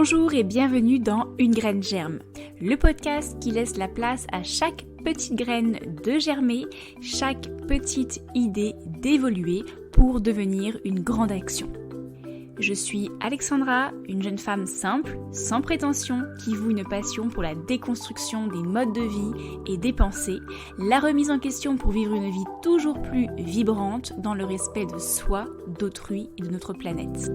Bonjour et bienvenue dans Une graine germe, le podcast qui laisse la place à chaque petite graine de germer, chaque petite idée d'évoluer pour devenir une grande action. Je suis Alexandra, une jeune femme simple, sans prétention, qui voue une passion pour la déconstruction des modes de vie et des pensées, la remise en question pour vivre une vie toujours plus vibrante dans le respect de soi, d'autrui et de notre planète.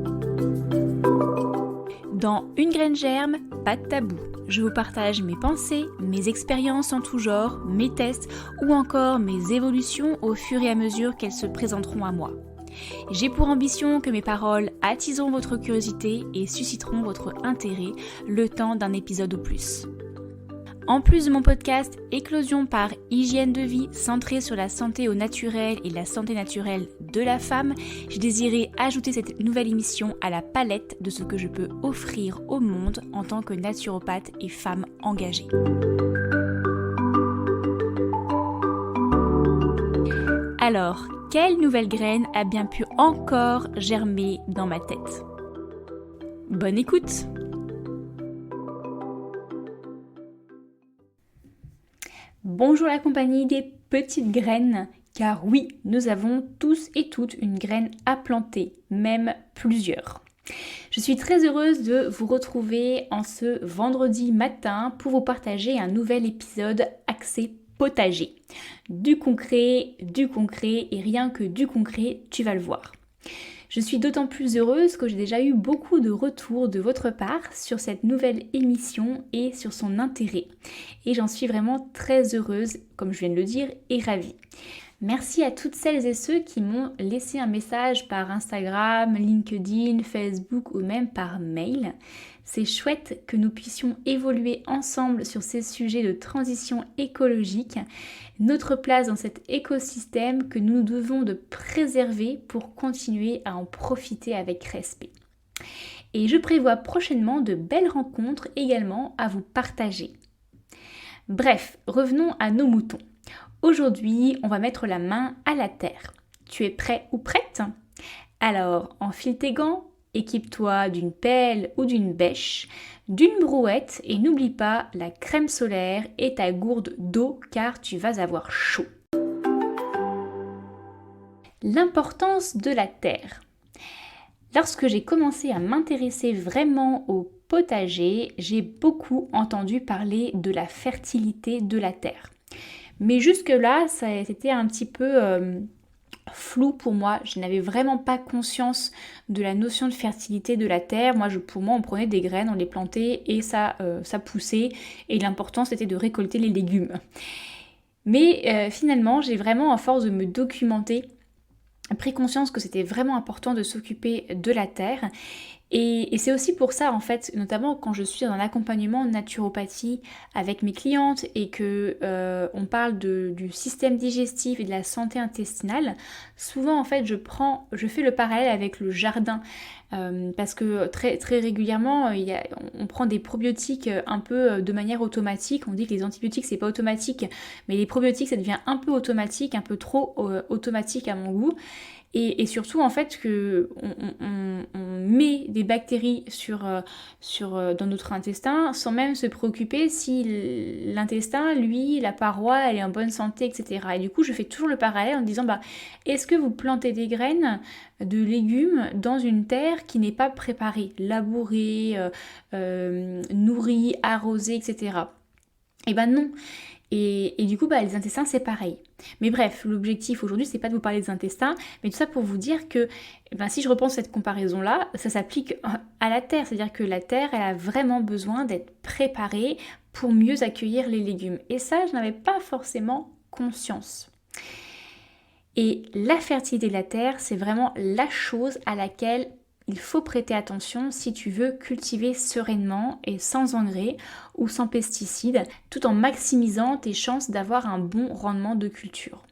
Dans Une graine germe, pas de tabou. Je vous partage mes pensées, mes expériences en tout genre, mes tests ou encore mes évolutions au fur et à mesure qu'elles se présenteront à moi. J'ai pour ambition que mes paroles attiseront votre curiosité et susciteront votre intérêt le temps d'un épisode ou plus. En plus de mon podcast Éclosion par hygiène de vie centré sur la santé au naturel et la santé naturelle de la femme, j'ai désiré ajouter cette nouvelle émission à la palette de ce que je peux offrir au monde en tant que naturopathe et femme engagée. Alors, quelle nouvelle graine a bien pu encore germer dans ma tête ? Bonne écoute ! Bonjour la compagnie des petites graines, car oui, nous avons tous et toutes une graine à planter, même plusieurs. Je suis très heureuse de vous retrouver en ce vendredi matin pour vous partager un nouvel épisode axé potager. Du concret et rien que du concret, tu vas le voir. Je suis d'autant plus heureuse que j'ai déjà eu beaucoup de retours de votre part sur cette nouvelle émission et sur son intérêt. Et j'en suis vraiment très heureuse, comme je viens de le dire, et ravie. Merci à toutes celles et ceux qui m'ont laissé un message par Instagram, LinkedIn, Facebook ou même par mail. C'est chouette que nous puissions évoluer ensemble sur ces sujets de transition écologique, notre place dans cet écosystème que nous devons de préserver pour continuer à en profiter avec respect. Et je prévois prochainement de belles rencontres également à vous partager. Bref, revenons à nos moutons. Aujourd'hui, on va mettre la main à la terre. Tu es prêt ou prête ? Alors, enfile tes gants, équipe-toi d'une pelle ou d'une bêche, d'une brouette et n'oublie pas la crème solaire et ta gourde d'eau car tu vas avoir chaud. L'importance de la terre. Lorsque j'ai commencé à m'intéresser vraiment au potager, j'ai beaucoup entendu parler de la fertilité de la terre. Mais jusque-là, c'était un petit peu flou pour moi. Je n'avais vraiment pas conscience de la notion de fertilité de la terre. Pour moi, on prenait des graines, on les plantait et ça poussait. Et l'important, c'était de récolter les légumes. Mais finalement, j'ai vraiment, à force de me documenter, pris conscience que c'était vraiment important de s'occuper de la terre. Et c'est aussi pour ça, en fait, notamment quand je suis dans l'accompagnement de naturopathie avec mes clientes et que on parle du système digestif et de la santé intestinale, souvent, en fait, je fais le parallèle avec le jardin. Parce que très, très régulièrement, on prend des probiotiques un peu de manière automatique. On dit que les antibiotiques, c'est pas automatique, mais les probiotiques, ça devient un peu automatique, un peu trop automatique à mon goût. Et surtout, en fait, on met des bactéries dans notre intestin sans même se préoccuper si l'intestin, lui, la paroi, elle est en bonne santé, etc. Et du coup, je fais toujours le parallèle en disant, est-ce que vous plantez des graines de légumes dans une terre qui n'est pas préparée, labourée, nourrie, arrosée, etc. Eh ben non. Et du coup, les intestins, c'est pareil. Mais bref, l'objectif aujourd'hui, c'est pas de vous parler des intestins, mais tout ça pour vous dire que si je repense cette comparaison-là, ça s'applique à la terre. C'est-à-dire que la terre, elle a vraiment besoin d'être préparée pour mieux accueillir les légumes. Et ça, je n'avais pas forcément conscience. Et la fertilité de la terre, c'est vraiment la chose à laquelle il faut prêter attention si tu veux cultiver sereinement et sans engrais ou sans pesticides, tout en maximisant tes chances d'avoir un bon rendement de culture.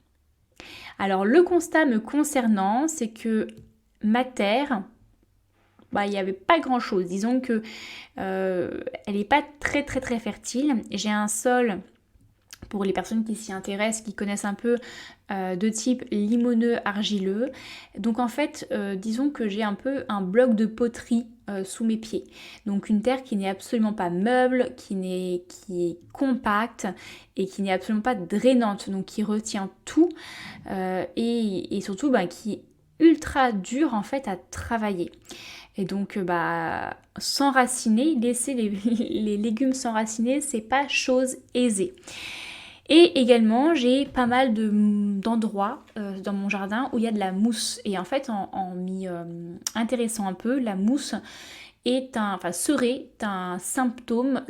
Alors le constat me concernant, c'est que ma terre, il n'y avait pas grand chose. Disons que elle n'est pas très très très fertile. J'ai un sol pour les personnes qui s'y intéressent, qui connaissent un peu, de type limoneux argileux. Donc en fait, disons que j'ai un peu un bloc de poterie sous mes pieds. Donc une terre qui n'est absolument pas meuble, qui est compacte et qui n'est absolument pas drainante, donc qui retient tout et surtout qui est ultra dur en fait à travailler. Et donc, s'enraciner, laisser les légumes s'enraciner, c'est pas chose aisée. Et également, j'ai pas mal d'endroits dans mon jardin où il y a de la mousse. Et en fait, en m'y intéressant un peu, la mousse serait un symptôme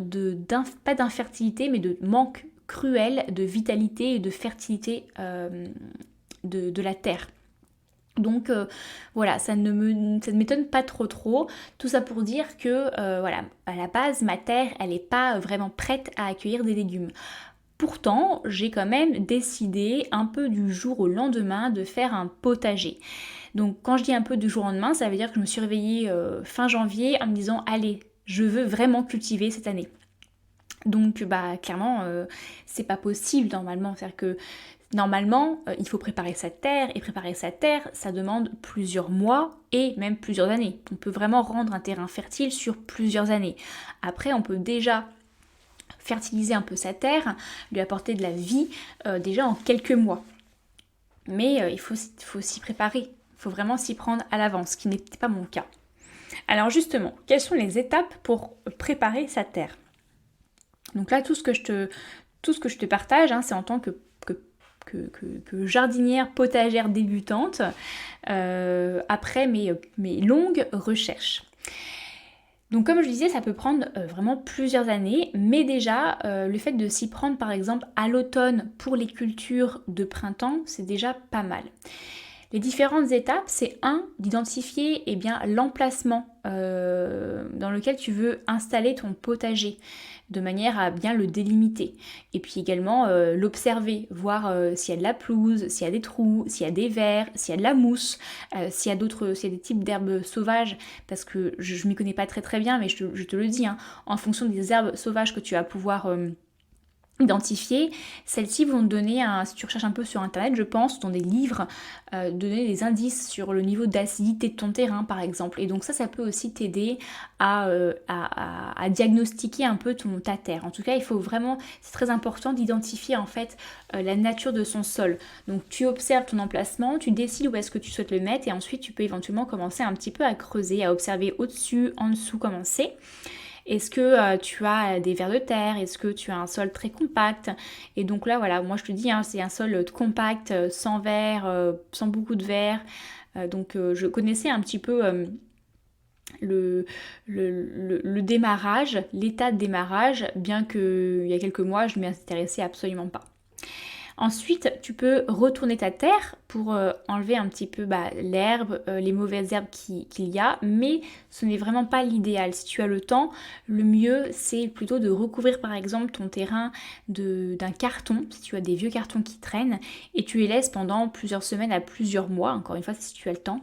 pas d'infertilité, mais de manque cruel de vitalité et de fertilité de la terre. Donc voilà, ça ne m'étonne pas trop. Tout ça pour dire que voilà, à la base, ma terre, elle n'est pas vraiment prête à accueillir des légumes. Pourtant, j'ai quand même décidé un peu du jour au lendemain de faire un potager. Donc quand je dis un peu du jour au lendemain, ça veut dire que je me suis réveillée fin janvier en me disant allez, je veux vraiment cultiver cette année. Donc clairement, c'est pas possible normalement. C'est-à-dire que normalement, il faut préparer sa terre, et préparer sa terre, ça demande plusieurs mois et même plusieurs années. On peut vraiment rendre un terrain fertile sur plusieurs années. Après, on peut déjà fertiliser un peu sa terre, lui apporter de la vie déjà en quelques mois. Mais il faut s'y préparer, il faut vraiment s'y prendre à l'avance, ce qui n'était pas mon cas. Alors justement, quelles sont les étapes pour préparer sa terre? Donc là, tout ce que je te partage, c'est en tant que jardinière potagère débutante, après mes longues recherches. Donc comme je disais, ça peut prendre vraiment plusieurs années, mais déjà le fait de s'y prendre par exemple à l'automne pour les cultures de printemps, c'est déjà pas mal. Les différentes étapes, c'est d'identifier l'emplacement dans lequel tu veux installer ton potager, de manière à bien le délimiter. Et puis également l'observer, voir s'il y a de la pelouse, s'il y a des trous, s'il y a des vers, s'il y a de la mousse, s'il y a des types d'herbes sauvages, parce que je m'y connais pas très bien, mais je te le dis, en fonction des herbes sauvages que tu vas pouvoir identifier, celles-ci vont te donner, si tu recherches un peu sur internet, je pense, dans des livres, donner des indices sur le niveau d'acidité de ton terrain par exemple. Et donc ça peut aussi t'aider à diagnostiquer un peu ta terre. En tout cas, c'est très important d'identifier en fait la nature de son sol. Donc tu observes ton emplacement, tu décides où est-ce que tu souhaites le mettre et ensuite tu peux éventuellement commencer un petit peu à creuser, à observer au-dessus, en dessous comment c'est. Est-ce que tu as des vers de terre? Est-ce que tu as un sol très compact? Et donc là, voilà, moi je te dis, c'est un sol compact, sans vers, sans beaucoup de vers. Donc je connaissais un petit peu le démarrage, l'état de démarrage, bien qu'il y a quelques mois, je ne m'y intéressais absolument pas. Ensuite, tu peux retourner ta terre pour enlever un petit peu l'herbe, les mauvaises herbes qu'il y a, mais ce n'est vraiment pas l'idéal. Si tu as le temps, le mieux c'est plutôt de recouvrir par exemple ton terrain d'un carton, si tu as des vieux cartons qui traînent, et tu les laisses pendant plusieurs semaines à plusieurs mois, encore une fois si tu as le temps.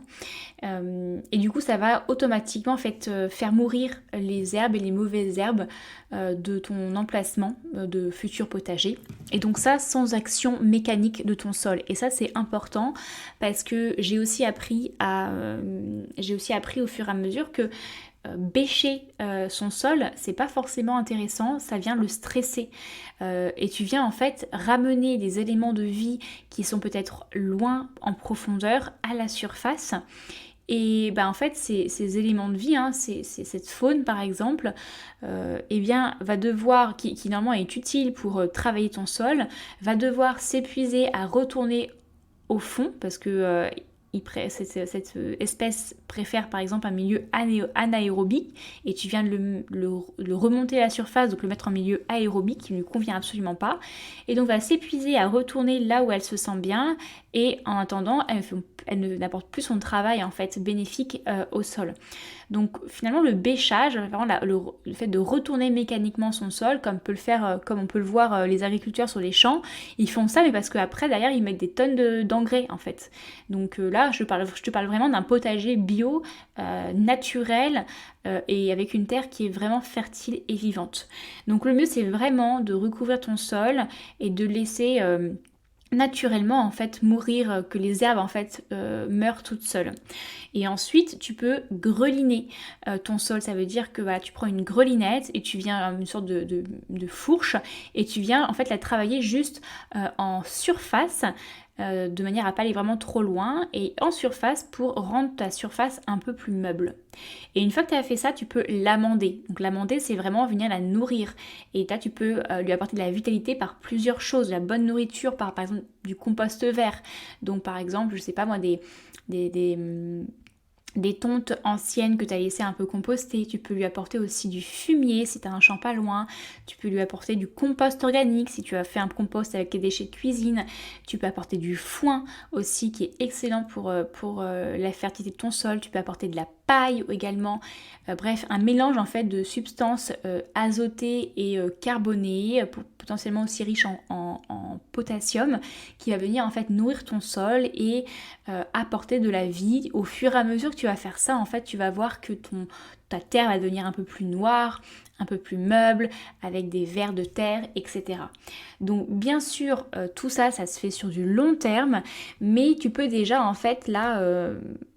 Et du coup ça va automatiquement en fait faire mourir les herbes et les mauvaises herbes de ton emplacement de futur potager. Et donc ça sans action mécanique de ton sol. Et ça c'est important parce que j'ai aussi appris au fur et à mesure que bêcher son sol, c'est pas forcément intéressant, ça vient le stresser. Et tu viens en fait ramener des éléments de vie qui sont peut-être loin en profondeur à la surface. Et en fait, ces éléments de vie, cette faune par exemple, va devoir, qui normalement est utile pour travailler ton sol, va devoir s'épuiser à retourner au fond parce que cette espèce préfère par exemple un milieu anaérobique et tu viens de le remonter à la surface, donc le mettre en milieu aérobique qui ne lui convient absolument pas, et donc va s'épuiser à retourner là où elle se sent bien, et en attendant elle n'apporte plus son travail en fait bénéfique au sol. Donc finalement le bêchage, vraiment le fait de retourner mécaniquement son sol, comme on peut le voir les agriculteurs sur les champs, ils font ça mais parce qu'après derrière ils mettent des tonnes d'engrais en fait. Donc là là, je te parle vraiment d'un potager bio, naturel, et avec une terre qui est vraiment fertile et vivante. Donc le mieux, c'est vraiment de recouvrir ton sol et de laisser naturellement en fait mourir, que les herbes en fait meurent toutes seules. Et ensuite tu peux greliner ton sol, ça veut dire que voilà, tu prends une grelinette et tu viens, une sorte de fourche, et tu viens en fait la travailler juste en surface, de manière à pas aller vraiment trop loin, et en surface pour rendre ta surface un peu plus meuble. Et une fois que tu as fait ça, tu peux l'amender. Donc l'amender, c'est vraiment venir la nourrir. Et là, tu peux lui apporter de la vitalité par plusieurs choses. La bonne nourriture, par exemple du compost vert. Donc par exemple, je sais pas moi, des tontes anciennes que tu as laissées un peu composter. Tu peux lui apporter aussi du fumier si tu as un champ pas loin. Tu peux lui apporter du compost organique si tu as fait un compost avec tes déchets de cuisine. Tu peux apporter du foin aussi qui est excellent pour la fertilité de ton sol. Tu peux apporter de la paille également. Bref, un mélange en fait de substances azotées et carbonées, potentiellement aussi riches en potassium, qui va venir en fait nourrir ton sol et apporter de la vie. Au fur et à mesure que tu vas faire ça, en fait, tu vas voir que ta terre va devenir un peu plus noire, un peu plus meuble, avec des vers de terre, etc. Donc bien sûr, tout ça, ça se fait sur du long terme, mais tu peux déjà en fait là,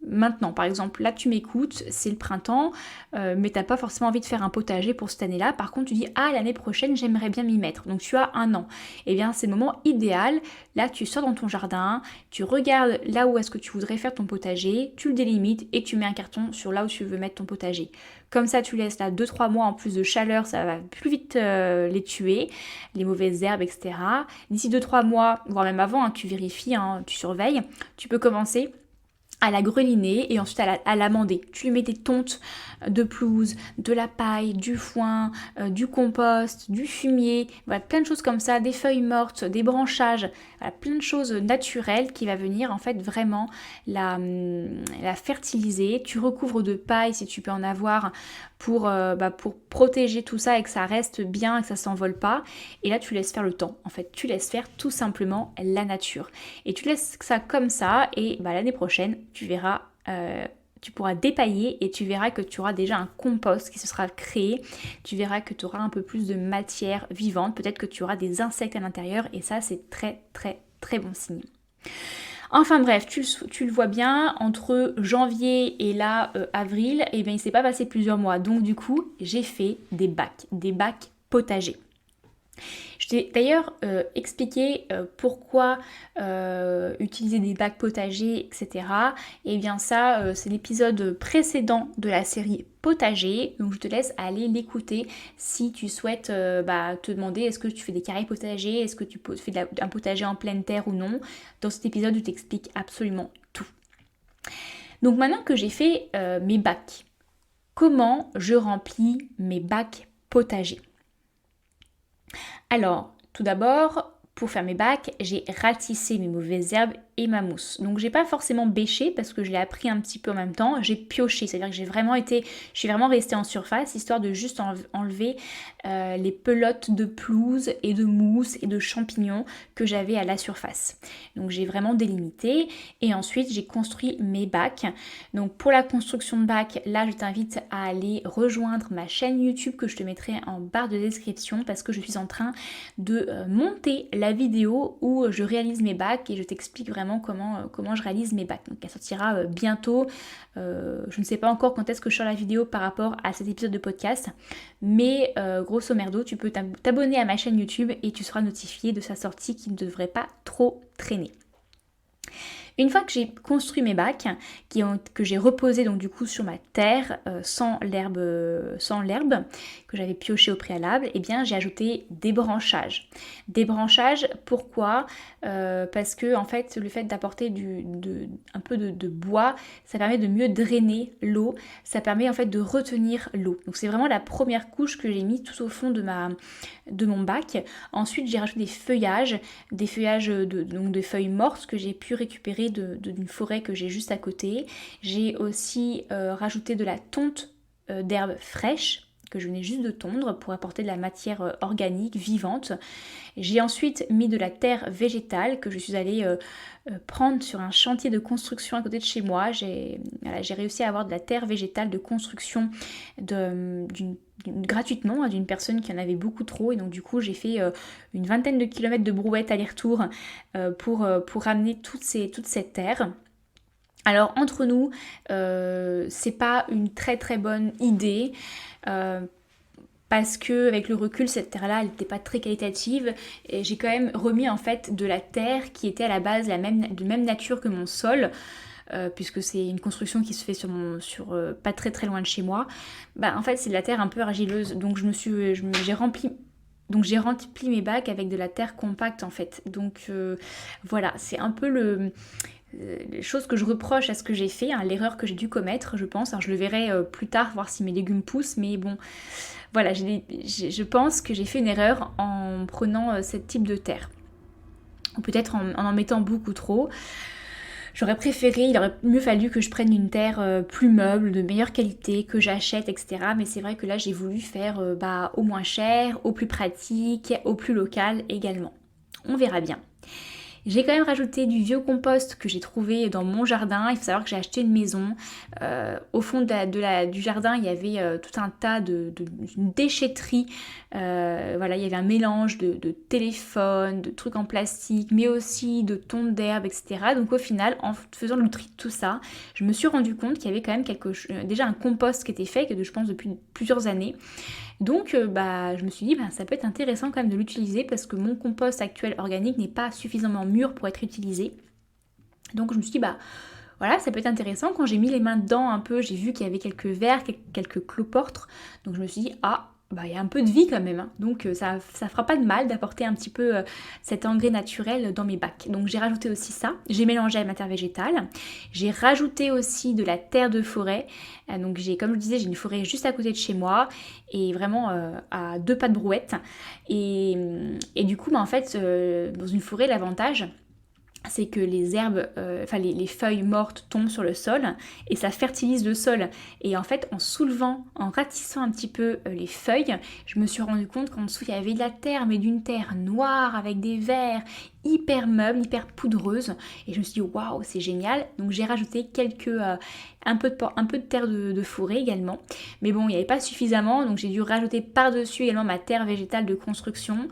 maintenant, par exemple, là tu m'écoutes, c'est le printemps, mais t'as pas forcément envie de faire un potager pour cette année-là. Par contre, tu dis, ah, l'année prochaine, j'aimerais bien m'y mettre. Donc tu as un an. Et bien c'est le moment idéal. Là, tu sors dans ton jardin, tu regardes là où est-ce que tu voudrais faire ton potager, tu le délimites et tu mets un carton sur là où tu veux mettre ton potager. Comme ça, tu laisses là 2-3 mois en plus de chaleur, ça va plus vite les tuer, les mauvaises herbes, etc. D'ici 2-3 mois, voire même avant, hein, tu vérifies, hein, tu surveilles, tu peux commencer à la greliner et ensuite à l'amender. Tu lui mets des tontes de pelouse, de la paille, du foin, du compost, du fumier, voilà, plein de choses comme ça, des feuilles mortes, des branchages, voilà, plein de choses naturelles qui va venir en fait vraiment la fertiliser. Tu recouvres de paille si tu peux en avoir pour protéger tout ça et que ça reste bien et que ça s'envole pas. Et là tu laisses faire le temps. En fait, tu laisses faire tout simplement la nature. Et tu laisses ça comme ça et l'année prochaine, tu verras, tu pourras dépailler et tu verras que tu auras déjà un compost qui se sera créé. Tu verras que tu auras un peu plus de matière vivante. Peut-être que tu auras des insectes à l'intérieur et ça, c'est très très très bon signe. Enfin bref, tu le vois bien, entre janvier et là, avril, et bien il s'est pas passé plusieurs mois. Donc du coup, j'ai fait des bacs potagers. Je t'ai d'ailleurs expliqué pourquoi utiliser des bacs potagers, etc. Et bien ça, c'est l'épisode précédent de la série potager. Donc je te laisse aller l'écouter si tu souhaites te demander est-ce que tu fais des carrés potagers, est-ce que tu fais un potager en pleine terre ou non. Dans cet épisode, je t'explique absolument tout. Donc maintenant que j'ai fait mes bacs, comment je remplis mes bacs potagers ? Alors, tout d'abord, pour faire mes bacs, j'ai ratissé mes mauvaises herbes et ma mousse. Donc j'ai pas forcément bêché parce que je l'ai appris un petit peu en même temps, j'ai pioché, c'est-à-dire que je suis vraiment restée en surface histoire de juste enlever les pelotes de pelouse et de mousse et de champignons que j'avais à la surface. Donc j'ai vraiment délimité et ensuite j'ai construit mes bacs. Donc pour la construction de bacs, là je t'invite à aller rejoindre ma chaîne YouTube que je te mettrai en barre de description parce que je suis en train de monter la vidéo où je réalise mes bacs et je t'explique vraiment comment je réalise mes bacs. Donc elle sortira bientôt. Je ne sais pas encore quand est-ce que je sors la vidéo par rapport à cet épisode de podcast, mais grosso merdo, tu peux t'abonner à ma chaîne YouTube et tu seras notifié de sa sortie qui ne devrait pas trop traîner. Une fois que j'ai construit mes bacs, que j'ai reposé donc du coup sur ma terre sans l'herbe que j'avais pioché au préalable, eh bien j'ai ajouté des branchages. Des branchages, pourquoi ? Parce que en fait le fait d'apporter un peu de bois, ça permet de mieux drainer l'eau, ça permet en fait de retenir l'eau. Donc c'est vraiment la première couche que j'ai mis tout au fond de mon bac. Ensuite j'ai rajouté des feuillages donc des feuilles mortes que j'ai pu récupérer d'une forêt que j'ai juste à côté. J'ai aussi rajouté de la tonte d'herbes fraîches. que je venais juste de tondre pour apporter de la matière organique, vivante. J'ai ensuite mis de la terre végétale que je suis allée prendre sur un chantier de construction à côté de chez moi. J'ai réussi à avoir de la terre végétale de construction gratuitement d'une personne qui en avait beaucoup trop, et donc du coup j'ai fait une vingtaine de kilomètres de brouette aller-retour pour ramener toute cette terre. Alors entre nous, c'est pas une très très bonne idée parce que avec le recul, cette terre-là, elle n'était pas très qualitative, et j'ai quand même remis en fait de la terre qui était à la base de même nature que mon sol. Puisque c'est une construction qui se fait pas très très loin de chez moi. En fait c'est de la terre un peu argileuse, donc j'ai rempli mes bacs avec de la terre compacte en fait. Donc voilà, c'est un peu les choses que je reproche à ce que j'ai fait, hein, l'erreur que j'ai dû commettre, je pense. Alors je le verrai plus tard, voir si mes légumes poussent, mais bon, voilà, je pense que j'ai fait une erreur en prenant ce type de terre. Ou peut-être en mettant beaucoup trop. J'aurais préféré, il aurait mieux fallu que je prenne une terre plus meuble, de meilleure qualité, que j'achète, etc. Mais c'est vrai que là, j'ai voulu faire au moins cher, au plus pratique, au plus local également. On verra bien. J'ai quand même rajouté du vieux compost que j'ai trouvé dans mon jardin. Il faut savoir que j'ai acheté une maison. Au fond du jardin, il y avait tout un tas de déchetterie. Voilà, il y avait un mélange de téléphones, de trucs en plastique, mais aussi de tontes d'herbe, etc. Donc au final, en faisant le tri de tout ça, je me suis rendu compte qu'il y avait quand même déjà un compost qui était fait, que je pense depuis plusieurs années. Donc je me suis dit ça peut être intéressant quand même de l'utiliser parce que mon compost actuel organique n'est pas suffisamment mûr pour être utilisé. Donc je me suis dit voilà, ça peut être intéressant. Quand j'ai mis les mains dedans un peu, j'ai vu qu'il y avait quelques vers, quelques cloportes. Donc je me suis dit il y a un peu de vie quand même, hein. Donc ça fera pas de mal d'apporter un petit peu cet engrais naturel dans mes bacs. Donc j'ai rajouté aussi ça, j'ai mélangé avec ma terre végétale, j'ai rajouté aussi de la terre de forêt. Donc comme je disais, j'ai une forêt juste à côté de chez moi et vraiment à 2 pas de brouette. Et du coup, en fait, dans une forêt, l'avantage, c'est que les herbes, les feuilles mortes tombent sur le sol et ça fertilise le sol. Et en fait, en ratissant un petit peu les feuilles, je me suis rendu compte qu'en dessous il y avait de la terre, mais d'une terre noire avec des vers, hyper meuble, hyper poudreuse. Et je me suis dit waouh, c'est génial. Donc j'ai rajouté un peu de terre de forêt également. Mais bon, il n'y avait pas suffisamment, donc j'ai dû rajouter par-dessus également ma terre végétale de construction.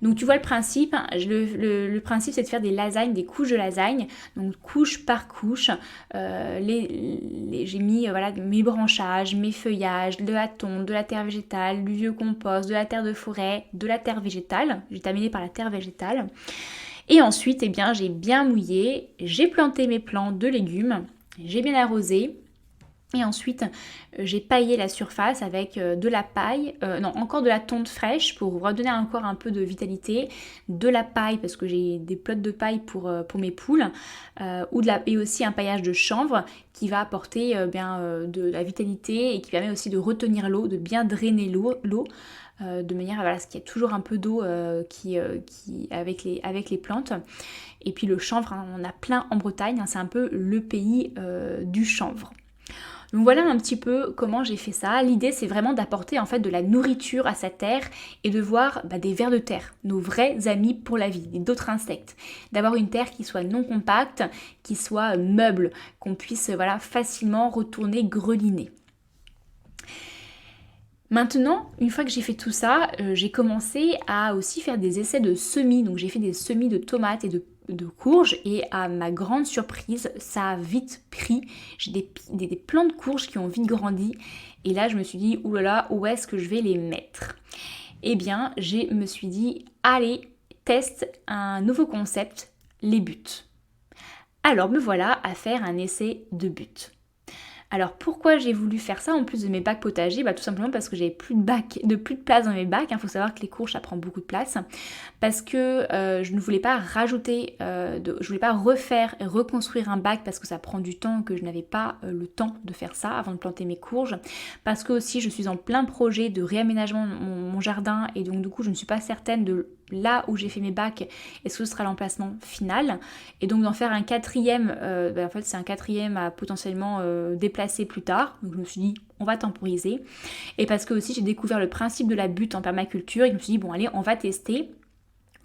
Donc tu vois le principe, le principe c'est de faire des lasagnes, des couches de lasagne, donc couche par couche. J'ai mis mes branchages, mes feuillages, de la tonte, de la terre végétale, du vieux compost, de la terre de forêt, de la terre végétale. J'ai terminé par la terre végétale. Et ensuite, j'ai bien mouillé, j'ai planté mes plants de légumes, j'ai bien arrosé. Et ensuite, j'ai paillé la surface avec de la paille, encore de la tonte fraîche pour redonner encore un peu de vitalité, de la paille parce que j'ai des plottes de paille pour mes poules, et aussi un paillage de chanvre qui va apporter de la vitalité et qui permet aussi de retenir l'eau, de bien drainer l'eau. De manière à ce qu'il y ait toujours un peu d'eau avec les plantes. Et puis le chanvre, hein, on en a plein en Bretagne, hein, c'est un peu le pays du chanvre. Donc voilà un petit peu comment j'ai fait ça. L'idée c'est vraiment d'apporter en fait de la nourriture à sa terre et de voir des vers de terre, nos vrais amis pour la vie, d'autres insectes. D'avoir une terre qui soit non compacte, qui soit meuble, qu'on puisse facilement retourner greliner. Maintenant, une fois que j'ai fait tout ça, j'ai commencé à aussi faire des essais de semis. Donc j'ai fait des semis de tomates et de courges et à ma grande surprise, ça a vite pris. J'ai des plants de courges qui ont vite grandi et là je me suis dit oulala, où est-ce que je vais les mettre? Eh bien, je me suis dit allez, teste un nouveau concept, les buts. Alors me voilà à faire un essai de buts. Alors pourquoi j'ai voulu faire ça en plus de mes bacs potagers? Tout simplement parce que j'avais plus de place dans mes bacs. Il faut savoir que les courges ça prend beaucoup de place. Parce que je ne voulais pas rajouter, je voulais pas refaire et reconstruire un bac parce que ça prend du temps, que je n'avais pas le temps de faire ça avant de planter mes courges. Parce que aussi je suis en plein projet de réaménagement de mon jardin et donc du coup je ne suis pas certaine de là où j'ai fait mes bacs, est-ce que ce sera l'emplacement final? Et donc d'en faire un quatrième, en fait c'est un quatrième à potentiellement déplacer plus tard. Donc je me suis dit on va temporiser. Et parce que aussi j'ai découvert le principe de la butte en permaculture et je me suis dit bon allez, on va tester.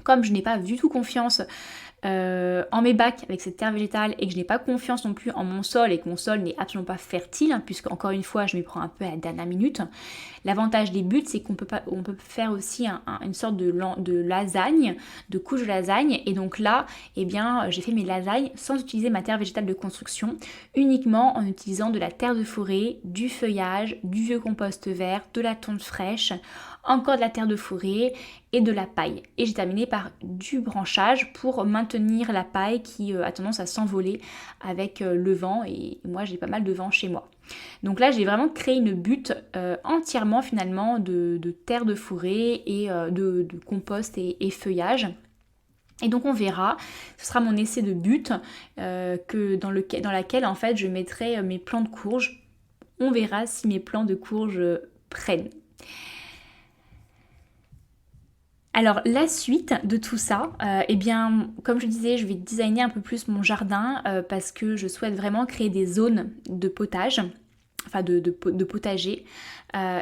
Comme je n'ai pas du tout confiance en mes bacs avec cette terre végétale et que je n'ai pas confiance non plus en mon sol et que mon sol n'est absolument pas fertile, puisque encore une fois je m'y prends un peu à la dernière minute, l'avantage des buttes c'est qu'on peut faire aussi une sorte de lasagne, de couche de lasagne, et donc là eh bien j'ai fait mes lasagnes sans utiliser ma terre végétale de construction, uniquement en utilisant de la terre de forêt, du feuillage, du vieux compost vert, de la tonte fraîche, encore de la terre de forêt et de la paille. Et j'ai terminé par du branchage pour maintenir la paille qui a tendance à s'envoler avec le vent, et moi j'ai pas mal de vent chez moi. Donc là j'ai vraiment créé une butte entièrement finalement de terre de forêt et de compost et feuillage. Et donc on verra, ce sera mon essai de butte dans laquelle en fait je mettrai mes plants de courge. On verra si mes plants de courge prennent. Alors la suite de tout ça, eh bien comme je disais, je vais designer un peu plus mon jardin parce que je souhaite vraiment créer des zones de potage, enfin de potager,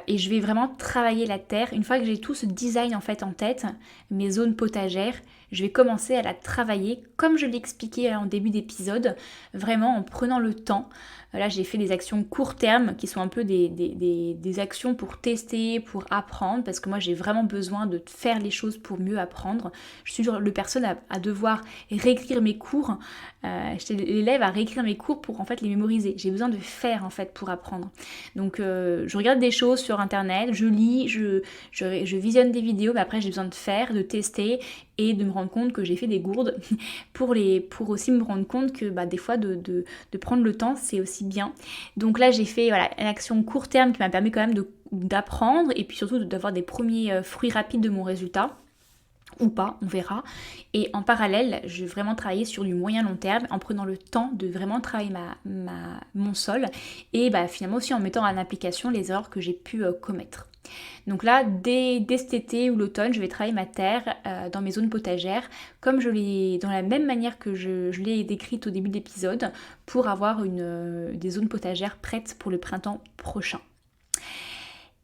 et je vais vraiment travailler la terre. Une fois que j'ai tout ce design en fait en tête, mes zones potagères, je vais commencer à la travailler comme je l'ai expliqué en début d'épisode, vraiment en prenant le temps. Là j'ai fait des actions court terme qui sont un peu des actions pour tester, pour apprendre, parce que moi j'ai vraiment besoin de faire les choses pour mieux apprendre. Je suis le personne à devoir réécrire mes cours, j'étais l'élève à réécrire mes cours pour en fait les mémoriser. J'ai besoin de faire en fait pour apprendre. Donc je regarde des choses sur internet, je lis, je visionne des vidéos, mais après j'ai besoin de faire, de tester et de me rendre compte que j'ai fait des gourdes pour aussi me rendre compte que des fois de prendre le temps c'est aussi bien. Donc là j'ai fait une action court terme qui m'a permis quand même d'apprendre et puis surtout d'avoir des premiers fruits rapides de mon résultat. Ou pas, on verra. Et en parallèle, je vais vraiment travailler sur du moyen long terme en prenant le temps de vraiment travailler mon sol et finalement aussi en mettant en application les erreurs que j'ai pu commettre. Donc là, dès cet été ou l'automne, je vais travailler ma terre dans mes zones potagères comme dans la même manière que je l'ai décrite au début de l'épisode pour avoir des zones potagères prêtes pour le printemps prochain.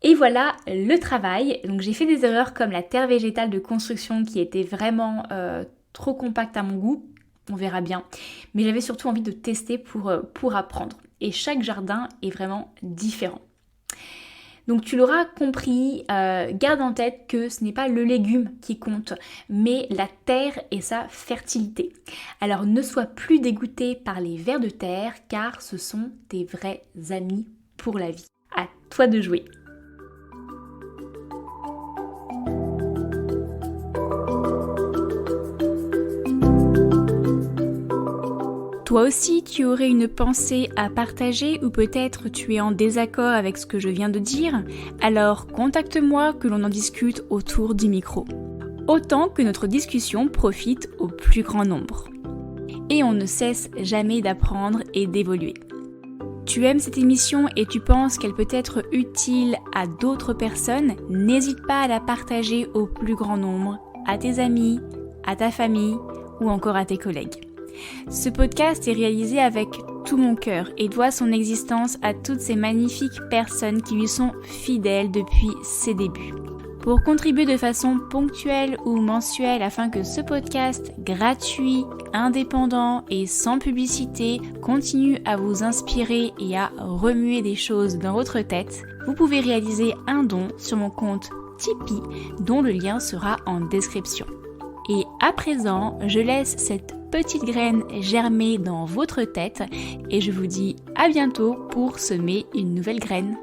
Et voilà le travail. Donc j'ai fait des erreurs comme la terre végétale de construction qui était vraiment trop compacte à mon goût, on verra bien. Mais j'avais surtout envie de tester pour apprendre. Et chaque jardin est vraiment différent. Donc tu l'auras compris, garde en tête que ce n'est pas le légume qui compte, mais la terre et sa fertilité. Alors ne sois plus dégoûté par les vers de terre car ce sont tes vrais amis pour la vie. À toi de jouer. Toi aussi, tu aurais une pensée à partager ou peut-être tu es en désaccord avec ce que je viens de dire? Alors contacte-moi que l'on en discute autour du micro. Autant que notre discussion profite au plus grand nombre. Et on ne cesse jamais d'apprendre et d'évoluer. Tu aimes cette émission et tu penses qu'elle peut être utile à d'autres personnes? N'hésite pas à la partager au plus grand nombre, à tes amis, à ta famille ou encore à tes collègues. Ce podcast est réalisé avec tout mon cœur et doit son existence à toutes ces magnifiques personnes qui lui sont fidèles depuis ses débuts. Pour contribuer de façon ponctuelle ou mensuelle afin que ce podcast gratuit, indépendant et sans publicité continue à vous inspirer et à remuer des choses dans votre tête, vous pouvez réaliser un don sur mon compte Tipeee dont le lien sera en description. Et à présent, je laisse cette petite graine germer dans votre tête et je vous dis à bientôt pour semer une nouvelle graine.